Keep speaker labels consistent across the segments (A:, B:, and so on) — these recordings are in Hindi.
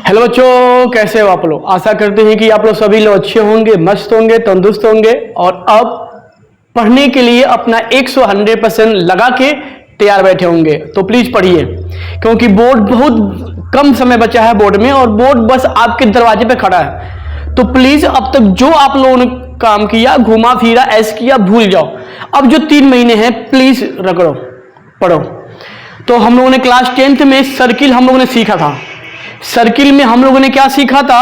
A: हेलो बच्चों, कैसे हो आप लोग। आशा करते हैं कि आप लोग सभी लोग अच्छे होंगे, मस्त होंगे, तंदुरुस्त होंगे और अब पढ़ने के लिए अपना 100% लगा के तैयार बैठे होंगे। तो प्लीज पढ़िए, क्योंकि बोर्ड बहुत कम समय बचा है बोर्ड में और बोर्ड बस आपके दरवाजे पे खड़ा है। तो प्लीज अब तक जो आप लोगों ने काम किया, घुमा फिरा ऐस किया, भूल जाओ। अब जो 3 महीने हैं प्लीज रगड़ो, पढ़ो। तो हम लोगों ने क्लास 10th में सर्किल हम लोगों ने सीखा था। सर्किल में हम लोगों ने क्या सीखा था?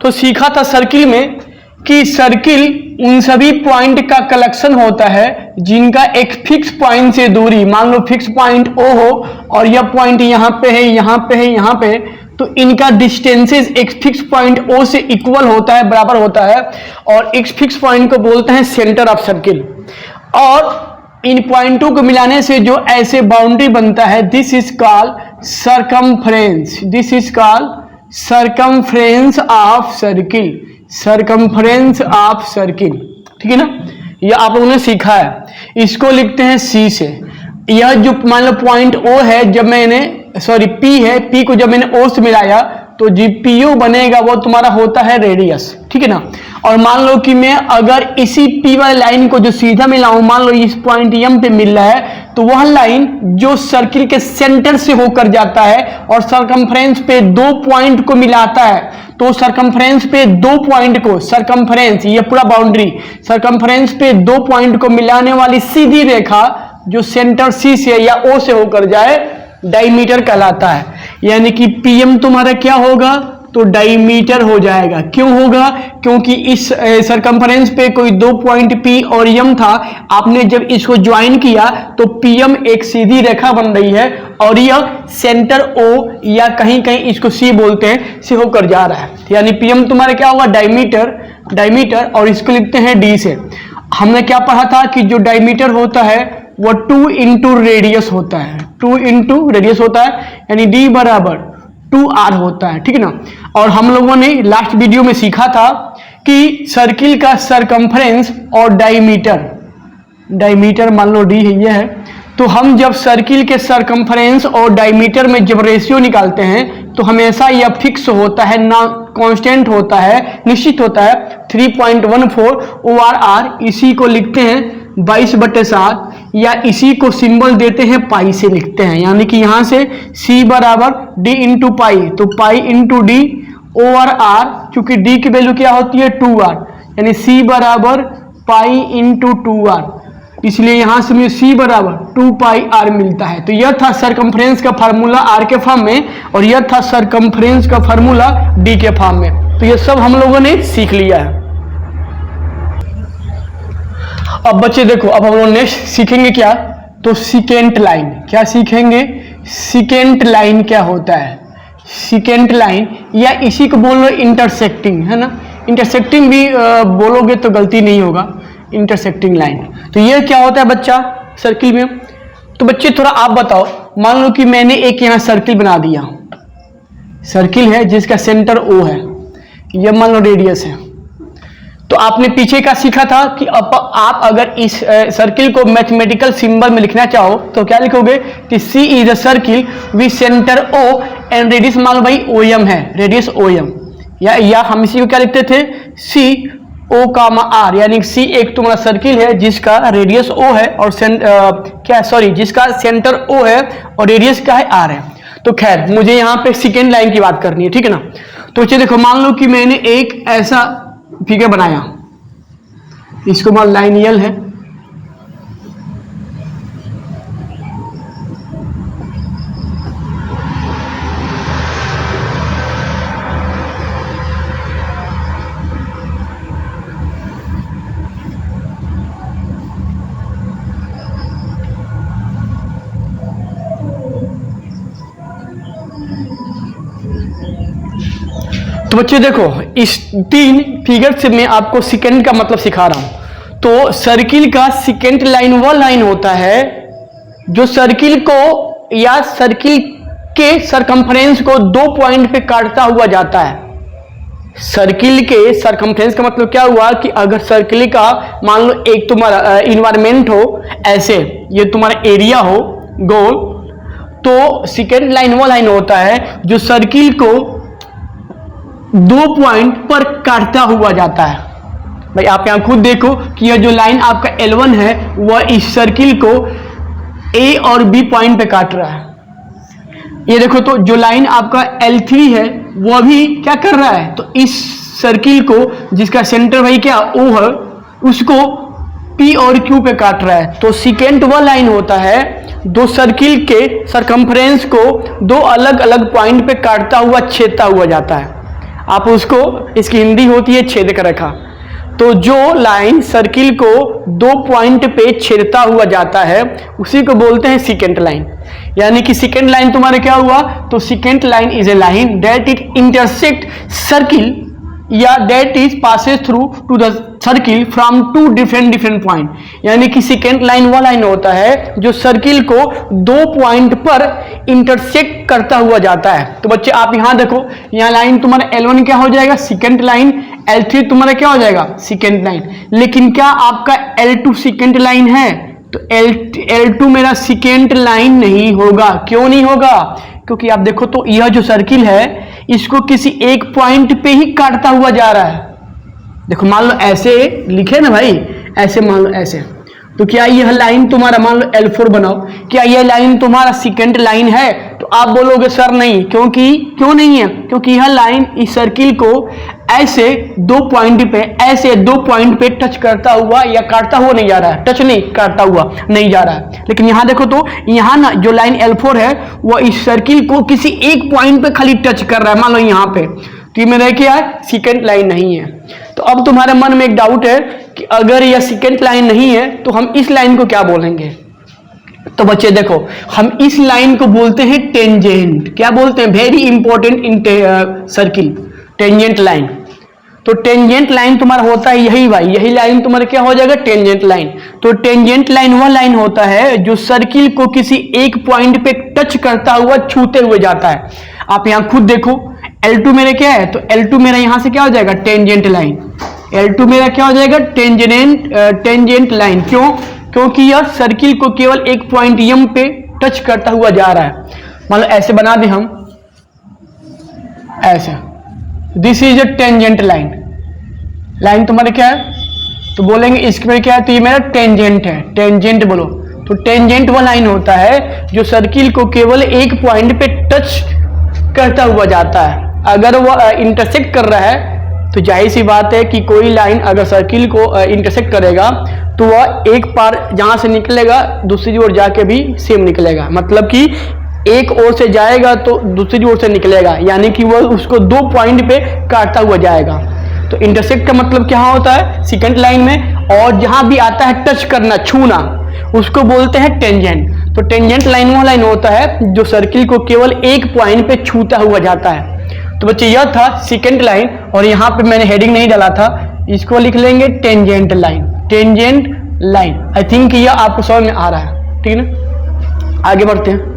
A: तो सीखा था सर्किल में कि सर्किल उन सभी पॉइंट का कलेक्शन होता है जिनका एक फिक्स पॉइंट से दूरी, मान लो फिक्स पॉइंट O हो और यह पॉइंट यहां पे है, यहां पे है, यहां पे है, तो इनका डिस्टेंसेस एक फिक्स पॉइंट O से इक्वल होता है, बराबर होता है, और एक फिक्स पॉइंट को बोलते हैं सेंटर ऑफ सर्किल। और इन पॉइंटों को मिलाने से जो ऐसे बाउंड्री बनता है, this is called circumference. This is called circumference of circle. Circumference of circle, ठीक है ना। यह आप लोगों ने सीखा है। इसको लिखते हैं C से। यह जो मान लो पॉइंट O है, जब मैंने P है, P को जब मैंने O से मिलाया तो जो PO बनेगा वो तुम्हारा होता है रेडियस, ठीक है ना। और मान लो कि मैं अगर इसी P वाली लाइन को जो सीधा मिलाऊं, मान लो इस पॉइंट M पे मिल रहा है, तो वह लाइन जो सर्किल के सेंटर से होकर जाता है और सरकमफ्रेंस पे 2 पॉइंट को मिलाता है, तो सरकमफ्रेंस पे 2 पॉइंट को, सरकमफ्रेंस ये पूरा बाउंड्री, सरकमफ्रेंस पे 2 पॉइंट को मिलाने वाली सीधी रेखा जो सेंटर C से या O से होकर जाए, डायमीटर कहलाता है। यानी कि PM तुम्हारा क्या होगा? तो डायमीटर हो जाएगा। क्यों होगा? क्योंकि इस सरकमफ्रेंस पे कोई 2 पॉइंट P और M था, आपने जब इसको ज्वाइन किया तो PM एक सीधी रेखा बन रही है और यह सेंटर O या कहीं कहीं इसको C बोलते हैं, से होकर जा रहा है। यानी PM तुम्हारा क्या होगा? डायमीटर, और इसको लिखते हैं D से। हमने क्या पढ़ा था कि जो डायमीटर होता है वो 2 इंटू रेडियस होता है, 2 इंटू रेडियस होता है, यानी D बराबर 2R होता है, ठीक है ना। और हम लोगों ने लास्ट वीडियो में सीखा था कि सर्किल का सरकमफ्रेंस और डायमीटर मान लो D है, यह है। तो हम जब सर्किल के सरकमफ्रेंस और डायमीटर में जब रेशियो निकालते हैं तो हमेशा यह फिक्स होता है, ना कांस्टेंट होता है, निश्चित होता है, 3.14 OR। इसी को लिखते हैं 22/7 या इसी को सिंबल देते हैं पाई से लिखते हैं। यानी कि यहां से C बराबर D इंटू पाई, तो पाई इंटू D OR, चूंकि D की वैल्यू क्या होती है? 2R, यानी C बराबर पाई इंटू 2R, इसलिए यहां से मुझे C बराबर 2 पाई R मिलता है। तो यह था सरकमफ्रेंस का फार्मूला R के फॉर्म में, और यह था सरकमफ्रेंस का फार्मूला D के फॉर्म में। तो यह सब हम लोगों ने सीख लिया है। अब बच्चे देखो, अब हम लोग नेक्स्ट सीखेंगे क्या? तो सिकेंट लाइन। क्या सीखेंगे? सिकेंट लाइन क्या होता है? सिकेंट लाइन, या इसी को बोल लो इंटरसेक्टिंग, है ना। इंटरसेक्टिंग भी बोलोगे तो गलती नहीं होगा, इंटरसेक्टिंग लाइन। तो ये क्या होता है बच्चा सर्किल में? तो बच्चे थोड़ा आप बताओ, मान लो कि मैंने एक यहाँ सर्किल बना दिया, सर्किल है जिसका सेंटर O है, यह मान लो रेडियस है। तो आपने पीछे का सीखा था कि आप अगर इस सर्किल को मैथमेटिकल सिंबल में लिखना चाहो तो क्या लिखोगे कि C is a circle with centre O and radius, मान लो भाई OM है, रेडियस OM, या हम इसी को क्या लिखते थे? C O, R, यानी C एक तुम्हारा सर्किल है जिसका रेडियस O है और जिसका सेंटर O है और रेडियस क्या है? R है। तो खैर मुझे यहाँ पे सेकेंड लाइन की बात करनी है, ठीक है ना। तो चलिए देखो, मान लो कि मैंने एक ऐसा फिगर बनाया, इसको मान लाइन L है, तो बच्चे देखो इस 3 फिगर से मैं आपको सेकेंड का मतलब सिखा रहा हूं। तो सर्किल का सेकेंड लाइन वह लाइन होता है जो सर्किल को या सर्किल के सरकमफ्रेंस को 2 पॉइंट पे काटता हुआ जाता है। सर्किल के सरकमफ्रेंस का मतलब क्या हुआ कि अगर सर्किल का मान लो एक तुम्हारा इन्वायरमेंट हो, ऐसे ये तुम्हारा एरिया हो गोल, तो सेकेंड लाइन वो लाइन होता है जो सर्किल को 2 पॉइंट पर काटता हुआ जाता है। भाई आप यहां खुद देखो कि यह जो लाइन आपका L1 है वह इस सर्किल को A और B पॉइंट पे काट रहा है। ये देखो तो जो लाइन आपका L3 है वह भी क्या कर रहा है, तो इस सर्किल को जिसका सेंटर भाई क्या O है उसको P और Q पे काट रहा है। तो सिकेंट वह लाइन होता है दो सर्किल के सरकमफ्रेंस को दो अलग अलग पॉइंट पे काटता हुआ छेदता हुआ जाता है। आप उसको, इसकी हिंदी होती है छेदक रेखा। तो जो लाइन सर्किल को 2 पॉइंट पे छेदता हुआ जाता है उसी को बोलते हैं सिकेंट लाइन। यानी कि सिकेंट लाइन तुम्हारा क्या हुआ, तो secant line is a line that it intersect circle या that is passes through to the circle from 2 different point. यानी कि सिकेंट लाइन वह लाइन होता है जो सर्किल को 2 पॉइंट पर इंटरसेक्ट करता हुआ जाता है। तो बच्चे आप यहां देखो, यहाँ लाइन तुम्हारा L1 क्या हो जाएगा, सिकेंट लाइन, L3 तुम्हारा क्या हो जाएगा, सिकेंट लाइन। लेकिन क्या आपका L2 सिकेंट लाइन है, तो L2 मेरा सिकेंट लाइन नहीं होगा। क्यों नहीं होगा, क्योंकि आप देखो तो यह जो सर्किल है इसको किसी एक पॉइंट पे ही काटता हुआ जा रहा है। देखो मान लो ऐसे लिखे ना भाई, ऐसे मान लो ऐसे, तो क्या यह लाइन तुम्हारा मान लो L4 बनाओ, क्या यह लाइन तुम्हारा सिकेंट लाइन है, तो आप बोलोगे सर नहीं। क्यों नहीं है, क्योंकि यह लाइन इस सर्किल को ऐसे 2 पॉइंट पे, ऐसे 2 पॉइंट पे टच करता हुआ या काटता हुआ नहीं जा रहा है, टच नहीं काटता हुआ नहीं जा रहा है। लेकिन यहां देखो तो यहां ना जो लाइन L4 है वह इस सर्किल को किसी एक पॉइंट पे खाली टच कर रहा है, मान लो यहां पे, तो ये मेरा क्या है, सिकेंट लाइन नहीं है। तो अब तुम्हारे मन में एक डाउट है कि अगर यह सिकेंट लाइन नहीं है तो हम इस लाइन को क्या बोलेंगे। तो बच्चे देखो, हम इस लाइन को बोलते हैं टेंजेंट। क्या बोलते हैं, very important in circle, tangent line. तो टेंजेंट लाइन तुम्हारा होता है यही भाई, यही लाइन तुम्हारा क्या हो जाएगा, टेंजेंट लाइन। तो टेंजेंट लाइन वह लाइन होता है जो सर्किल को किसी एक पॉइंट पे टच करता हुआ, छूते हुए जाता है। आप यहां खुद देखो L2 मेरा क्या है, तो L2 मेरा यहां से क्या हो जाएगा, टेंजेंट लाइन। L2 मेरा क्या हो जाएगा, टेंजेंट लाइन। क्यों, क्योंकि यह सर्किल को केवल एक पॉइंट M पे टच करता हुआ जा रहा है। मान लो ऐसे बना दे हम, ऐसे, this is a tangent line. Line तुम्हारे क्या है, तो बोलेंगे इसमें क्या है, तो ये मेरा टेंजेंट है, टेंजेंट बोलो। तो टेंजेंट वो लाइन होता है जो सर्किल को केवल एक पॉइंट पे टच करता हुआ जाता है। अगर वो इंटरसेक्ट कर रहा है तो जाहिर सी बात है कि कोई लाइन अगर सर्किल को इंटरसेक्ट करेगा तो वह एक पार जहां से निकलेगा दूसरी ओर जाके भी सेम निकलेगा। मतलब कि एक ओर से जाएगा तो दूसरी ओर से निकलेगा, यानी कि वह उसको 2 पॉइंट पे काटता हुआ जाएगा। तो इंटरसेक्ट का मतलब क्या होता है सेकंड लाइन में, और जहां भी आता है टच करना, छूना, उसको बोलते हैं टेंजेंट। तो टेंजेंट लाइन वो लाइन होता है जो सर्किल को केवल एक पॉइंट पे छूता हुआ जाता है। तो बच्चे यह था सेकंड लाइन, और यहाँ पे मैंने हेडिंग नहीं डाला था, इसको लिख लेंगे tangent line, tangent line. I think यह आपको समझ में आ रहा है, ठीक है ना। आगे बढ़ते हैं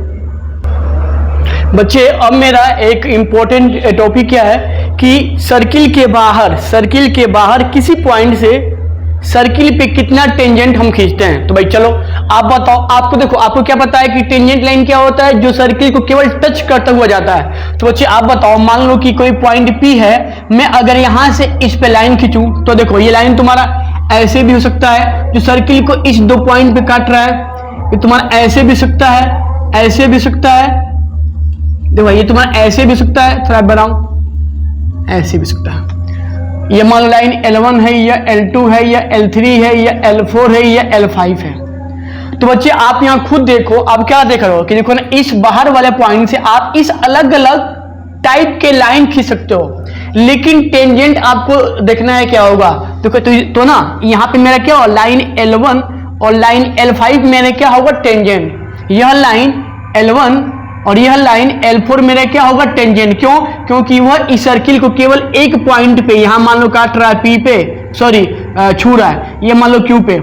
A: बच्चे। अब मेरा एक इंपॉर्टेंट टॉपिक क्या है कि सर्किल के बाहर किसी पॉइंट से सर्किल पे कितना टेंजेंट हम खींचते हैं। तो भाई चलो आप बताओ, आपको देखो, आपको क्या पता है कि टेंजेंट लाइन क्या होता है, जो सर्किल को केवल टच करता हुआ जाता है। तो बच्चे आप बताओ, मान लो कि कोई पॉइंट P है, मैं अगर यहां से इस पे लाइन खींचूं तो देखो ये लाइन तुम्हारा ऐसे भी हो सकता है जो सर्किल को इस 2 पॉइंट पे काट रहा है, ये तुम्हारा ऐसे भी सकता है, ऐसे भी सकता है, देखो ये तुम्हारा ऐसे भी सकता है, थोड़ा बनाऊं, ऐसे भी सकता है। ये मान लो लाइन L1 है, या L2 है, या L3 है, या L4 है, या L5 है। तो बच्चे आप यहां खुद देखो, आप क्या देख रहे हो कि देखो ना, इस बाहर वाले पॉइंट से आप इस अलग अलग टाइप के लाइन खींच सकते हो, लेकिन टेंजेंट आपको देखना है क्या होगा। तो ना यहां पे मेरा क्या होगा, लाइन L1 और लाइन L5 मेरा क्या होगा, टेंजेंट। यह लाइन L1 और यह लाइन L4 मेरा क्या होगा, टेंजेंट। क्यों, क्योंकि वह इस सर्किल को केवल एक पॉइंट पे, यहां मान लो काट रहा है P पे, सॉरी छू रहा है, ये मान लो Q पे।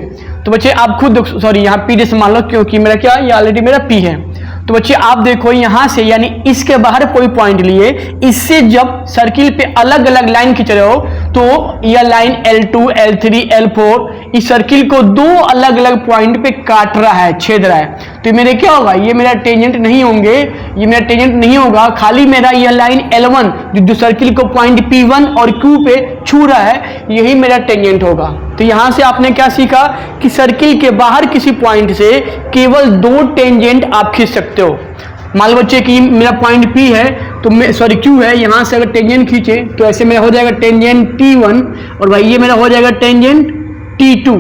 A: तो बच्चे आप खुद, सॉरी यहाँ P से मान लो, क्योंकि मेरा क्या, ये ऑलरेडी मेरा P है। तो बच्चे आप देखो यहां से, यानी इसके बाहर कोई पॉइंट लिए, इससे जब सर्किल पे अलग अलग लाइन खींच रहे हो तो यह लाइन L2, L3, L4 इस सर्किल को दो अलग अलग पॉइंट पे काट रहा है, छेद रहा है। तो मेरे क्या होगा, ये मेरा टेंजेंट नहीं होंगे, ये मेरा टेंजेंट नहीं होगा, खाली मेरा यह लाइन L1 जो सर्किल को पॉइंट P1 और Q पे छू रहा है, यही मेरा टेंजेंट होगा। तो यहां से आपने क्या सीखा कि सर्किल के बाहर किसी पॉइंट से केवल दो टेंजेंट आप खींच सकते हो। मान लो बच्चे कि मेरा पॉइंट P है, तो Q है, यहां से अगर टेंजेंट खींचे तो ऐसे मेरा हो जाएगा टेंजेंट T1 और भाई ये मेरा हो जाएगा टेंजेंट T2।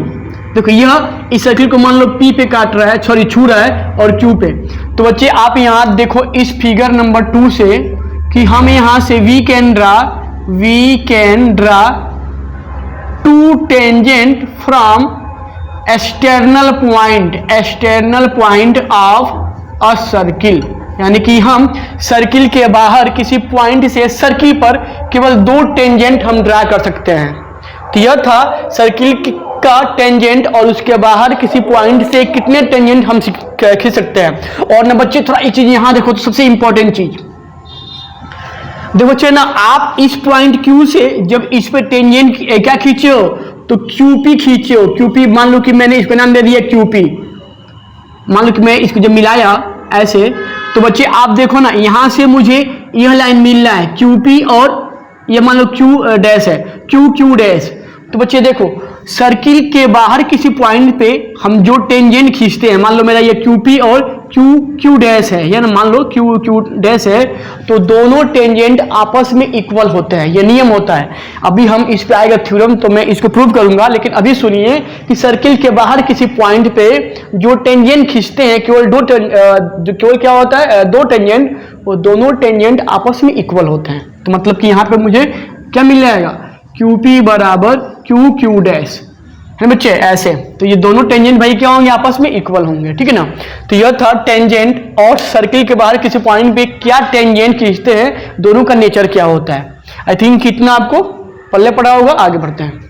A: देखो यह इस सर्किल को मान लो P पे काट रहा है, सॉरी छू रहा है और Q पे। तो बच्चे आप यहां देखो इस फिगर नंबर 2 से कि हम यहां से we can draw two tangent from external point of a circle, यानी कि हम सर्किल के बाहर किसी पॉइंट से सर्किल पर केवल दो टेंजेंट हम ड्रा कर सकते हैं। तो यह था सर्किल का टेंजेंट और उसके बाहर किसी पॉइंट से कितने टेंजेंट हम खींच सकते हैं। और ना बच्चे थोड़ा एक चीज यहां देखो, तो सबसे इंपॉर्टेंट चीज देखो बच्चे ना, आप इस पॉइंट Q से जब इस पे टेंजेंट क्या खींचे हो तो QP खींचे हो। QP मान लो कि मैंने इसको नाम दे दिया QP, मान लो कि मैं इसको जब मिलाया ऐसे, तो बच्चे आप देखो ना यहां से मुझे यह लाइन मिल रहा है QP और ये मान लो Q डैश है, Q डैश। तो बच्चे देखो सर्किल के बाहर किसी पॉइंट पे हम जो टेंजेंट खींचते हैं, मान लो मेरा ये QP और Q डैश है, या ना मान लो Q डैश है, तो दोनों टेंजेंट आपस में इक्वल होते हैं, ये नियम होता है। अभी हम इस पे आएगा थ्योरम तो मैं इसको प्रूव करूंगा, लेकिन अभी सुनिए कि सर्किल के बाहर किसी पॉइंट पे जो टेंजेंट खींचते हैं केवल क्या होता है, दो टेंजेंट, वो दोनों टेंजेंट आपस में इक्वल होते हैं। तो मतलब कि यहाँ पे मुझे क्या मिल जाएगा, QP बराबर Q डैश है बच्चे ऐसे। तो ये दोनों टेंजेंट भाई क्या होंगे, आपस में इक्वल होंगे, ठीक है ना। तो यह था टेंजेंट और सर्किल के बाहर किसी पॉइंट पे क्या टेंजेंट खींचते हैं, दोनों का नेचर क्या होता है। आई थिंक कितना आपको पल्ले पड़ा होगा। आगे बढ़ते हैं।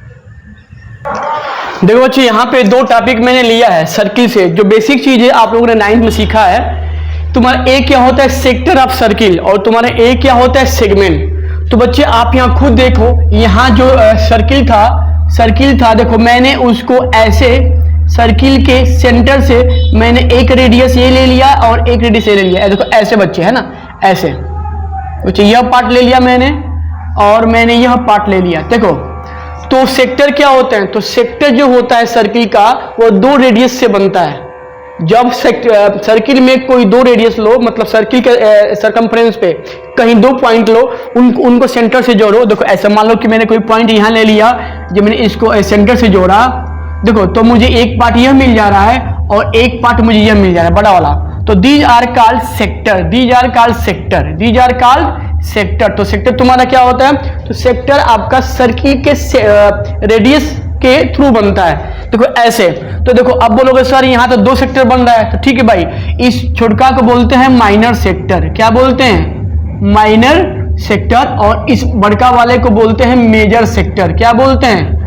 A: देखो बच्चे यहाँ पे दो टॉपिक मैंने लिया है सर्किल से, जो बेसिक चीज है आप लोगों ने 9th में सीखा है। तुम्हारा ए क्या होता है, सेक्टर ऑफ सर्किल, और तुम्हारा ए क्या होता है, सेगमेंट। तो बच्चे आप यहाँ खुद देखो, यहाँ जो सर्किल था देखो, मैंने उसको ऐसे सर्किल के सेंटर से मैंने एक रेडियस ये ले लिया और एक रेडियस ये ले लिया, देखो ऐसे बच्चे है ना, ऐसे बच्चे यह पार्ट ले लिया मैंने और मैंने यह पार्ट ले लिया। देखो तो सेक्टर क्या होते हैं, तो सेक्टर जो होता है सर्किल का वो दो रेडियस से बनता है। जब सर्किल में कोई दो रेडियस लो, मतलब सर्किल के सरकमफ्रेंस पे कहीं दो पॉइंट लो, उनको सेंटर से जोड़ो। देखो ऐसा मान लो कि मैंने कोई पॉइंट यहाँ ले लिया, जब मैंने इसको सेंटर से जोड़ा, देखो तो मुझे एक पार्ट यह मिल जा रहा है और एक पार्ट मुझे यह मिल जा रहा है, बड़ा वाला। तो these are called sector, sector. तो सेक्टर तुम्हारा क्या होता है, तो सेक्टर आपका सर्किल के रेडियस के थ्रू बनता है। देखो ऐसे, तो देखो अब बोलोगे सर यहाँ तो दो सेक्टर बन रहा है, तो ठीक है भाई, इस छोटका को बोलते हैं माइनर सेक्टर। क्या बोलते हैं, माइनर सेक्टर। और इस बड़का वाले को बोलते हैं मेजर सेक्टर। क्या बोलते हैं,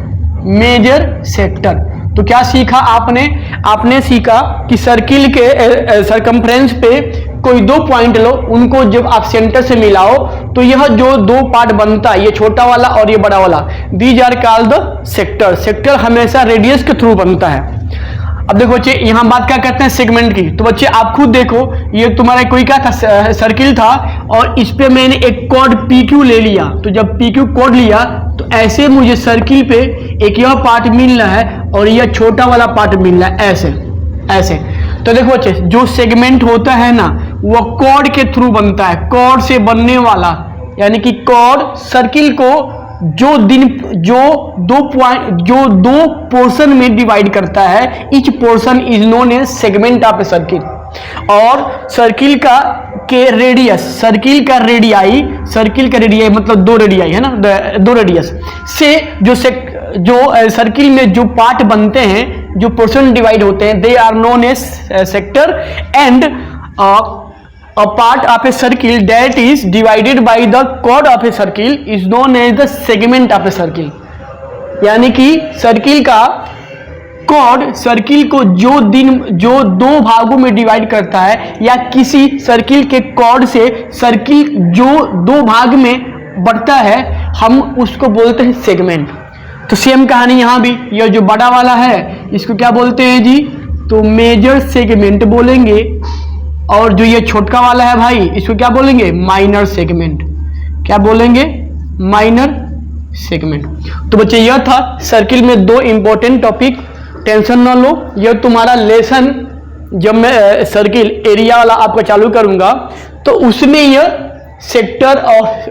A: मेजर सेक्टर। तो क्या सीखा आपने सीखा कि सर्किल के सरकमफ्रेंस पे कोई दो पॉइंट लो, उनको जब आप सेंटर से मिलाओ तो यह जो दो पार्ट बनता है, ये छोटा वाला और ये बड़ा वाला, these are called the sector. Sector हमेशा रेडियस के थ्रू बनता है। अब देखो बच्चे यहाँ बात क्या करते हैं, सेगमेंट की। तो बच्चे आप खुद देखो, ये तुम्हारा कोई क्या था, सर्किल था और इस पे मैंने एक कॉर्ड PQ ले लिया। तो जब PQ कॉर्ड लिया तो ऐसे मुझे सर्किल पे एक यह पार्ट मिल रहा है और यह छोटा वाला पार्ट मिल रहा है, ऐसे। तो देखो बच्चे जो सेगमेंट होता है ना, वो कॉर्ड के थ्रू बनता है, कॉर्ड से बनने वाला, यानी कि कॉर्ड सर्किल को जो दो पोर्शन में डिवाइड करता है, each portion is known as segment of a circle. और सर्किल का रेडियाई मतलब दो रेडियाई है ना, दो रेडियस से जो सर्किल में जो पार्ट बनते हैं, जो पोर्शन डिवाइड होते हैं, they are known as sector. And a part of a circle that is divided by the chord of a circle is known as the segment of a circle। यानी कि सर्किल का कॉर्ड सर्किल को जो दो भागों में डिवाइड करता है, या किसी सर्किल के कॉर्ड से सर्किल जो दो भाग में बढ़ता है, हम उसको बोलते हैं सेगमेंट। तो सेम कहानी यहां भी, यह जो बड़ा वाला है इसको क्या बोलते हैं जी, तो मेजर सेगमेंट बोलेंगे, और जो ये छोटका वाला है भाई इसको क्या बोलेंगे, माइनर सेगमेंट। क्या बोलेंगे, माइनर सेगमेंट। तो बच्चे यह था सर्किल में दो इंपॉर्टेंट टॉपिक, टेंशन ना लो। यह तुम्हारा लेसन जब मैं सर्किल एरिया वाला आपका चालू करूंगा तो उसमें यह सेक्टर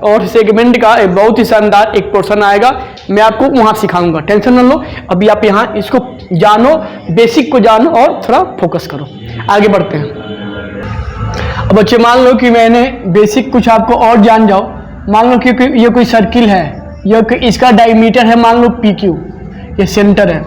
A: और सेगमेंट का एक बहुत ही शानदार एक पोर्शन आएगा, मैं आपको वहां सिखाऊंगा, टेंशन ना लो। अभी आप यहाँ इसको जानो, बेसिक को जानो और थोड़ा फोकस करो। आगे बढ़ते हैं। अब बच्चे मान लो कि मैंने बेसिक कुछ आपको और जान जाओ। मान लो कि ये कोई सर्किल है, इसका डायमीटर है मान लो PQ, ये सेंटर है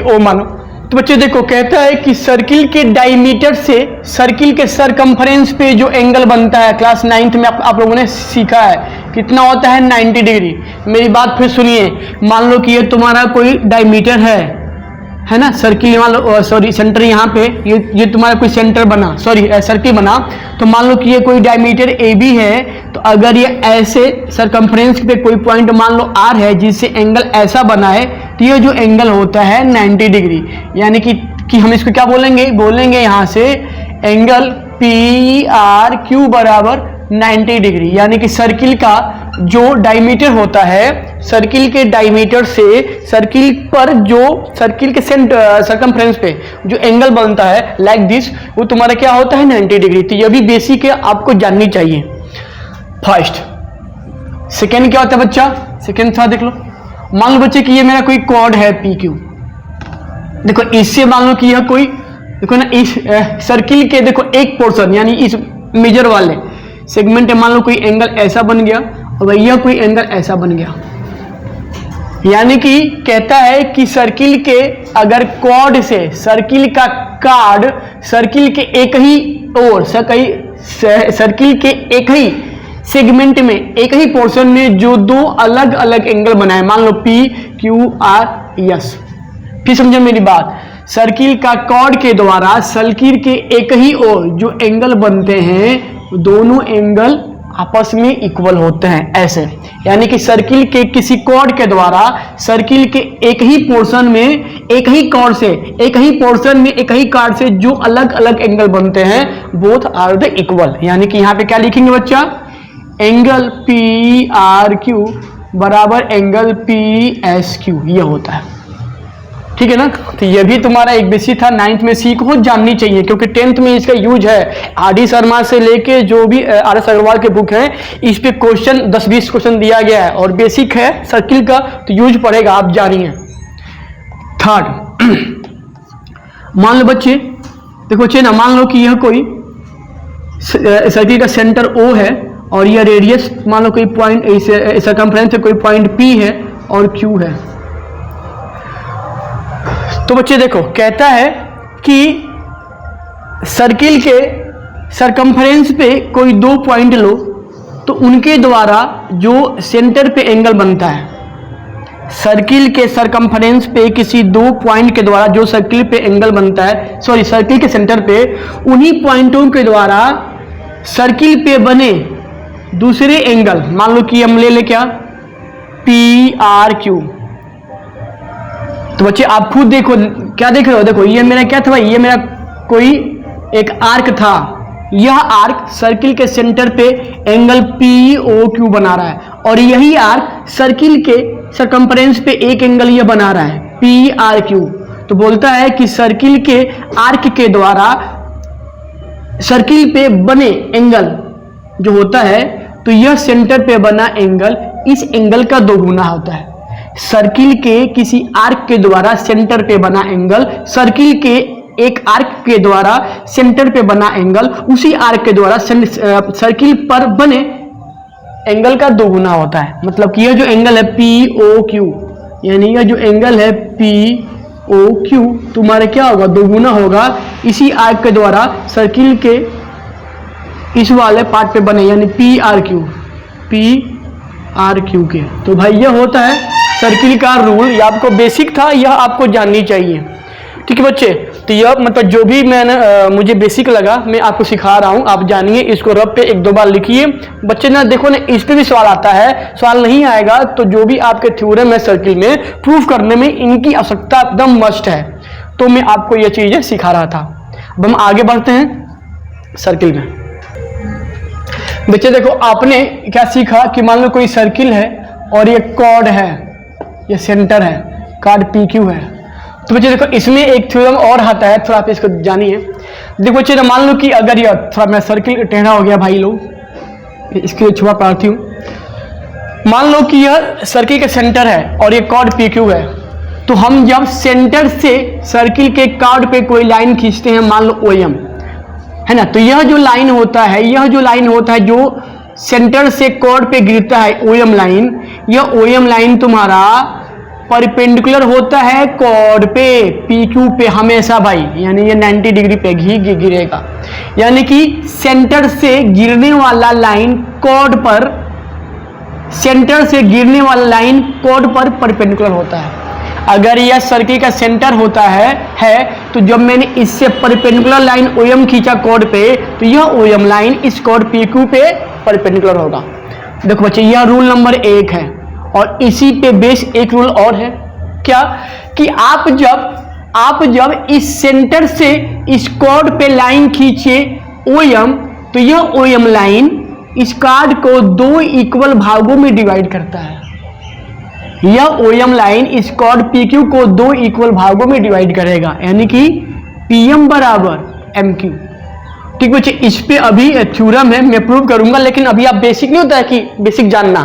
A: O मानो। तो बच्चे देखो कहता है कि सर्किल के डायमीटर से सर्किल के सरकमफ्रेंस पे जो एंगल बनता है, क्लास 9th में आप लोगों ने सीखा है, कितना होता है, 90 डिग्री। मेरी बात फिर सुनिए, मान लो कि ये तुम्हारा कोई डायमीटर है ना, सर्किल मान लो, सॉरी सेंटर यहाँ पे, ये तुम्हारा कोई सेंटर बना, सॉरी सर्किल बना। तो मान लो कि ये कोई डायमीटर AB है, तो अगर ये ऐसे सरकमफ्रेंस पे कोई पॉइंट मान लो R है जिससे एंगल ऐसा बना है, तो ये जो एंगल होता है 90 डिग्री, यानी कि हम इसको क्या बोलेंगे यहाँ से एंगल PRQ बराबर 90 डिग्री, यानी कि सर्किल का जो डायमीटर होता है, सर्किल के डायमीटर से सर्किल पर जो सर्किल के सरकमफ्रेंस पे जो एंगल बनता है लाइक दिस, वो तुम्हारा क्या होता है, 90 डिग्री। तो ये भी बेसिक है, आपको जाननी चाहिए। फर्स्ट। सेकेंड क्या होता है बच्चा, सेकेंड था देख लो। मान लो बच्चे कि ये मेरा कोई कॉर्ड है PQ, देखो इससे मान लो कि यह कोई, देखो ना इस सर्किल के देखो एक पोर्शन, यानी इस मेजर वाले सेगमेंट में मान लो कोई एंगल ऐसा बन गया और भैया कोई एंगल ऐसा बन गया, यानी कि कहता है कि सर्किल के अगर कॉर्ड से सर्किल का कार्ड सर्किल के एक ही ओर सर्किल के एक ही सेगमेंट में एक ही पोर्शन में जो दो अलग अलग एंगल बनाए, मान लो PQRS। फिर समझो मेरी बात, सर्किल का कॉर्ड के द्वारा सर्किल के एक ही ओर जो एंगल बनते हैं दोनों एंगल आपस में इक्वल होते हैं ऐसे, यानी कि सर्किल के किसी कॉर्ड के द्वारा सर्किल के एक ही पोर्शन में एक ही कॉर्ड से एक ही पोर्शन में एक ही कार्ड से जो अलग अलग एंगल बनते हैं बोथ आर द इक्वल, यानी कि यहाँ पे क्या लिखेंगे बच्चा, एंगल PRQ बराबर एंगल PSQ, ये होता है। ठीक है ना। तो ये भी तुम्हारा एक बेसिक था, 9th में सीखो, जाननी चाहिए, क्योंकि 10th में इसका यूज है। RD शर्मा से लेके जो भी RS अग्रवाल के बुक है, इस पे क्वेश्चन 10-20 क्वेश्चन दिया गया है और बेसिक है सर्किल का, तो यूज पड़ेगा, आप जानिए। थर्ड, मान लो बच्चे देखो बच्चे ना, मान लो कि यह कोई सर्किल का सेंटर O है और यह रेडियस मान लो कोई पॉइंट सरकमफ्रेंस से कोई पॉइंट P है और Q है। तो बच्चे देखो कहता है कि सर्किल के सरकमफ्रेंस पे कोई दो पॉइंट लो, तो उनके द्वारा जो सेंटर पे एंगल बनता है, सर्किल के सरकमफ्रेंस पे किसी दो पॉइंट के द्वारा जो सर्किल पे एंगल बनता है, सॉरी सर्किल के सेंटर पे, उन्हीं पॉइंटों के द्वारा सर्किल पे बने दूसरे एंगल, मान लो कि हम ले ले क्या, PRQ। तो बच्चे आप खुद देखो, क्या देख रहे हो, देखो ये मेरा क्या था भाई, ये मेरा कोई एक आर्क था, यह आर्क सर्किल के सेंटर पे एंगल POQ बना रहा है, और यही आर्क सर्किल के सरकमफ्रेंस पे एक एंगल यह बना रहा है PRQ। तो बोलता है कि सर्किल के आर्क के द्वारा सर्किल पे बने एंगल जो होता है, तो यह सेंटर पे बना एंगल इस एंगल का दोगुना होता है। सर्किल के किसी आर्क के द्वारा सेंटर पे बना एंगल सर्किल के एक आर्क के द्वारा सेंटर पे बना एंगल उसी आर्क के द्वारा सर्किल पर बने एंगल का दोगुना होता है। मतलब कि यह जो एंगल है POQ, यानी यह जो एंगल है POQ तुम्हारा क्या होगा, दोगुना होगा इसी आर्क के द्वारा सर्किल के इस वाले पार्ट पे बने, यानी PRQ के। तो भाई यह होता है सर्किल का रूल, ये आपको बेसिक था, यह आपको जाननी चाहिए। ठीक है बच्चे, तो यह मतलब जो भी मुझे बेसिक लगा मैं आपको सिखा रहा हूँ, आप जानिए, इसको रब पे 1-2 बार लिखिए। बच्चे ना देखो ना, इस पे भी सवाल आता है, सवाल नहीं आएगा तो जो भी आपके थ्योरम है सर्किल में प्रूफ करने में इनकी आवश्यकता एकदम मस्ट है, तो मैं आपको ये चीजें सिखा रहा था। अब हम आगे बढ़ते हैं सर्किल में। बच्चे देखो, आपने क्या सीखा कि मान लो कोई सर्किल है और ये कॉर्ड है, ये सेंटर है, कार्ड PQ है। तो बच्चे देखो, इसमें एक थ्योरम और आता है, थोड़ा आप इसको जानिए। देखो बच्चे, मान लो कि अगर यह थोड़ा मैं सर्किल टेढ़ा हो गया भाई लोग, इसके लिए छुपा पाती हूँ। मान लो कि यह सर्किल का सेंटर है और ये कॉर्ड PQ है, तो हम जब सेंटर से सर्किल के कॉर्ड पे कोई लाइन खींचते हैं, मान लो OM है ना, तो यह जो लाइन होता है, जो सेंटर से कॉर्ड पे गिरता है OM लाइन, यह OM लाइन तुम्हारा परपेंडिकुलर होता है कॉर्ड पे PQ पे हमेशा भाई, यानी ये 90 डिग्री पे ही गिरेगा। यानी कि सेंटर से गिरने वाला लाइन कॉर्ड पर, सेंटर से गिरने वाला लाइन कॉर्ड पर परपेंडिकुलर होता है। अगर यह सर्किल का सेंटर होता है तो जब मैंने इससे परपेंडिकुलर लाइन OM खींचा कॉर्ड पे, तो यह OM लाइन इस कॉर्ड PQ पे परपेंडिकुलर होगा। देखो बच्चे, यह रूल नंबर 1 है, और इसी पे बेस एक रूल और है, क्या कि आप जब इस सेंटर से इस कॉर्ड पे लाइन खींचे OM, तो यह OM लाइन इस कार्ड को 2 इक्वल भागों में डिवाइड करता है। यह OM लाइन इस कॉर्ड PQ को 2 इक्वल भागों में डिवाइड करेगा, यानी कि PM बराबर MQ। ठीक बच्चे, इस पे अभी थ्योरम है, मैं प्रूव करूंगा, लेकिन अभी आप बेसिक नहीं होता है कि बेसिक जानना,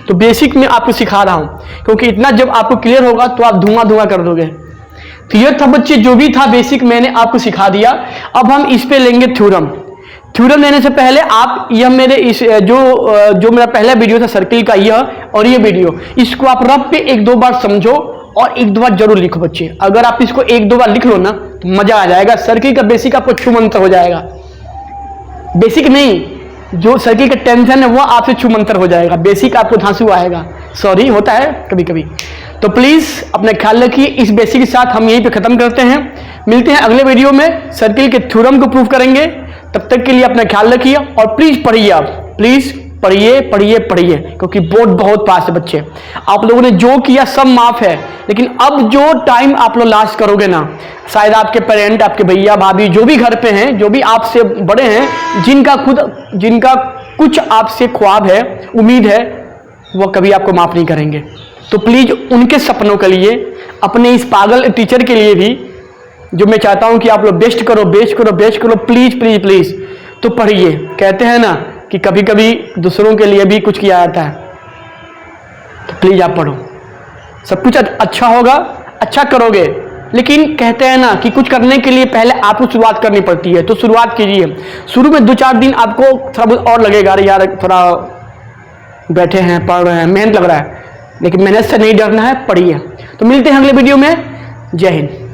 A: तो बेसिक में आपको सिखा रहा हूं, क्योंकि इतना जब आपको क्लियर होगा तो आप धुआं कर दोगे। तो यह था बच्चे, जो भी था बेसिक मैंने आपको सिखा दिया। अब हम इस पे लेंगे थ्योरम। थ्योरम लेने से पहले आप यह मेरे इस जो मेरा पहला वीडियो था सर्किल का, यह और ये वीडियो, इसको आप रब पे 1-2 बार समझो और 1-2 बार जरूर लिखो बच्चे। अगर आप इसको 1-2 बार लिख लो ना तो मजा आ जाएगा, सर्किल का बेसिक आपको छूमंतर हो जाएगा। बेसिक नहीं, जो सर्किल का टेंशन है वो आपसे छूमंतर हो जाएगा, बेसिक आपको धांसू आएगा। सॉरी, होता है कभी कभी। तो प्लीज अपना ख्याल रखिए। इस बेसिक के साथ हम यहीं पे खत्म करते हैं, मिलते हैं अगले वीडियो में, सर्किल के थ्योरम को प्रूव करेंगे। तब तक के लिए अपना ख्याल रखिए और प्लीज पढ़िए, आप प्लीज पढ़िए, क्योंकि बोर्ड बहुत पास है बच्चे। आप लोगों ने जो किया सब माफ है, लेकिन अब जो टाइम आप लोग लास्ट करोगे ना, शायद आपके पेरेंट, आपके भैया भाभी जो भी घर पे हैं, जो भी आपसे बड़े हैं, जिनका कुछ आपसे ख्वाब है, उम्मीद है, वो कभी आपको माफ नहीं करेंगे। तो प्लीज उनके सपनों के लिए, अपने इस पागल टीचर के लिए भी, जो मैं चाहता हूं कि आप लोग बेस्ट करो, प्लीज तो पढ़िए। कहते हैं ना कि कभी कभी दूसरों के लिए भी कुछ किया जाता है, तो प्लीज आप पढ़ो, सब कुछ अच्छा होगा, अच्छा करोगे। लेकिन कहते हैं ना कि कुछ करने के लिए पहले आपको शुरुआत करनी पड़ती है, तो शुरुआत कीजिए। शुरू में 2-4 दिन आपको थोड़ा बहुत और लगेगा, अरे यार थोड़ा बैठे हैं, पढ़ रहे हैं, मेहनत लग रहा है, लेकिन मेहनत से नहीं डरना है, पढ़िए। तो मिलते हैं अगले वीडियो में, जय हिंद।